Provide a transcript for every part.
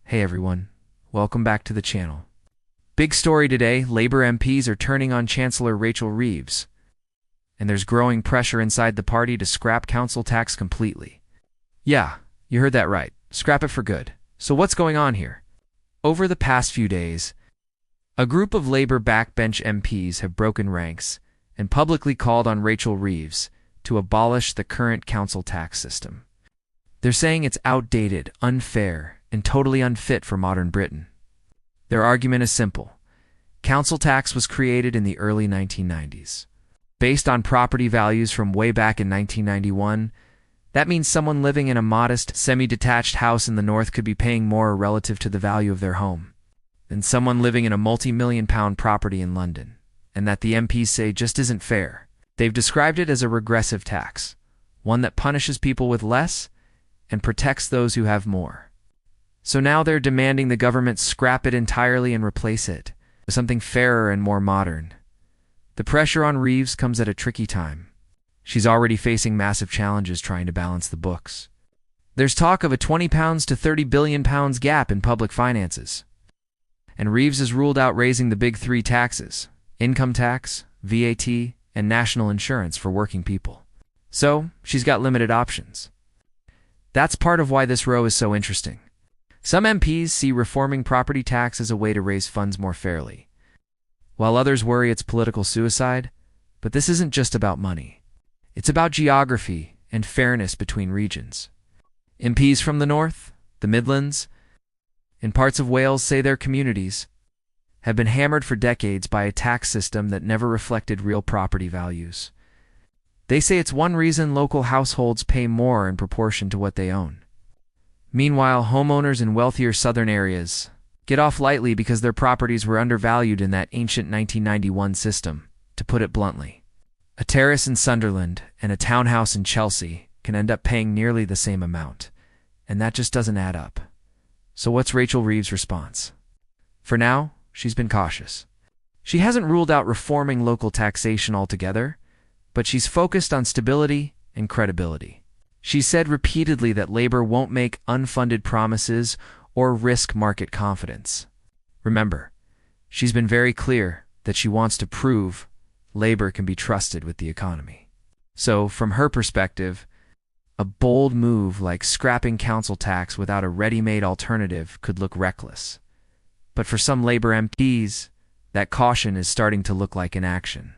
Hey everyone, welcome back to the channel. Big story today, Labour MPs are turning on Chancellor Rachel Reeves, and there's growing pressure inside the party to scrap council tax completely. Yeah, you heard that right, scrap it for good. So what's going on here? Over the past few days, a group of Labour backbench MPs have broken ranks and publicly called on Rachel Reeves to abolish the current council tax system. They're saying it's outdated, unfair, and totally unfit for modern Britain. Their argument is simple. Council tax was created in the early 1990s. Based on property values from way back in 1991, that means someone living in a modest, semi-detached house in the north could be paying more relative to the value of their home than someone living in a multi-million-pound property in London, and that the MPs say just isn't fair. They've described it as a regressive tax, one that punishes people with less and protects those who have more. So now they're demanding the government scrap it entirely and replace it with something fairer and more modern. The pressure on Reeves comes at a tricky time. She's already facing massive challenges trying to balance the books. There's talk of a £20 to £30 billion gap in public finances. And Reeves has ruled out raising the big three taxes: income tax, VAT, and national insurance for working people. So she's got limited options. That's part of why this row is so interesting. Some MPs see reforming property tax as a way to raise funds more fairly, while others worry it's political suicide. But this isn't just about money. It's about geography and fairness between regions. MPs from the North, the Midlands, and parts of Wales say their communities have been hammered for decades by a tax system that never reflected real property values. They say it's one reason local households pay more in proportion to what they own. Meanwhile, homeowners in wealthier southern areas get off lightly because their properties were undervalued in that ancient 1991 system, to put it bluntly. A terrace in Sunderland and a townhouse in Chelsea can end up paying nearly the same amount, and that just doesn't add up. So what's Rachel Reeves' response? For now, she's been cautious. She hasn't ruled out reforming local taxation altogether, but she's focused on stability and credibility. She said repeatedly that Labour won't make unfunded promises or risk market confidence. Remember, she's been very clear that she wants to prove Labour can be trusted with the economy. So, from her perspective, a bold move like scrapping council tax without a ready-made alternative could look reckless. But for some Labour MPs, that caution is starting to look like inaction.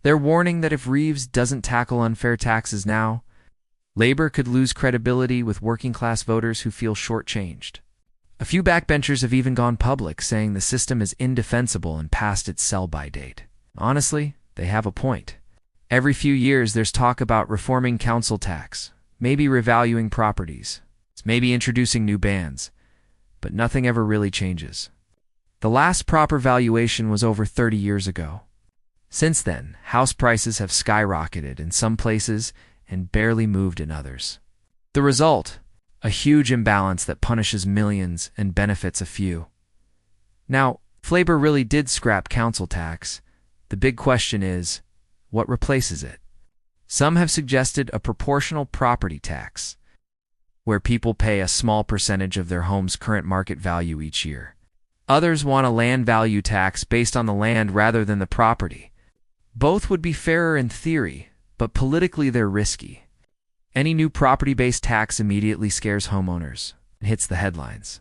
They're warning that if Reeves doesn't tackle unfair taxes now, Labour could lose credibility with working-class voters who feel shortchanged. A few backbenchers have even gone public, saying the system is indefensible and past its sell-by date. Honestly, they have a point. Every few years there's talk about reforming council tax, maybe revaluing properties, maybe introducing new bans, but nothing ever really changes. The last proper valuation was over 30 years ago. Since then, house prices have skyrocketed in some places and barely moved in others. The result? A huge imbalance that punishes millions and benefits a few. Now, if Labour really did scrap council tax, the big question is, what replaces it? Some have suggested a proportional property tax, where people pay a small percentage of their home's current market value each year. Others want a land value tax based on the land rather than the property. Both would be fairer in theory, but politically they're risky. Any new property-based tax immediately scares homeowners and hits the headlines.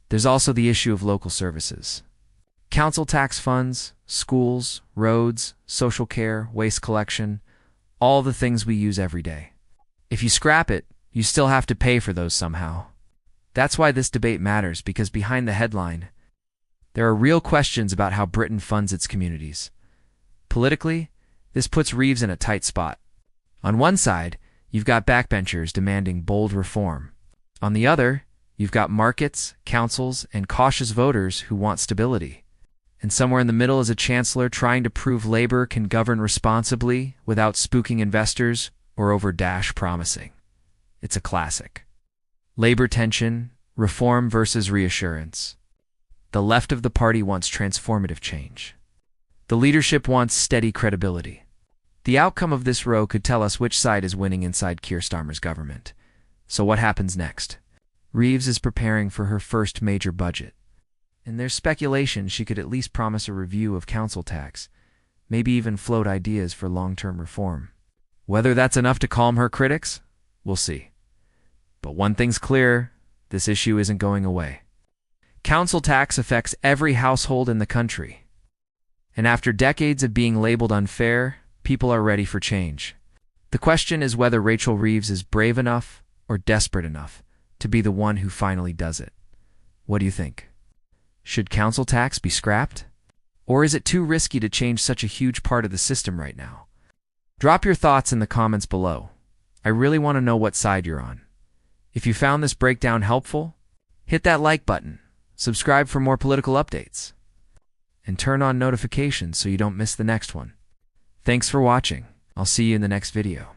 There's also the issue of local services. Council tax funds, schools, roads, social care, waste collection, all the things we use every day. If you scrap it, you still have to pay for those somehow. That's why this debate matters, because behind the headline, there are real questions about how Britain funds its communities. Politically, this puts Reeves in a tight spot. On one side, you've got backbenchers demanding bold reform. On the other, you've got markets, councils, and cautious voters who want stability. And somewhere in the middle is a chancellor trying to prove Labour can govern responsibly without spooking investors or over-dash promising. It's a classic. Labour tension, reform versus reassurance. The left of the party wants transformative change. The leadership wants steady credibility. The outcome of this row could tell us which side is winning inside Keir Starmer's government. So what happens next? Reeves is preparing for her first major budget, and there's speculation she could at least promise a review of council tax, maybe even float ideas for long-term reform. Whether that's enough to calm her critics, we'll see. But one thing's clear, this issue isn't going away. Council tax affects every household in the country. And after decades of being labeled unfair, people are ready for change. The question is whether Rachel Reeves is brave enough or desperate enough to be the one who finally does it. What do you think? Should council tax be scrapped? Or is it too risky to change such a huge part of the system right now? Drop your thoughts in the comments below. I really want to know what side you're on. If you found this breakdown helpful, hit that like button, subscribe for more political updates, and turn on notifications so you don't miss the next one. Thanks for watching. I'll see you in the next video.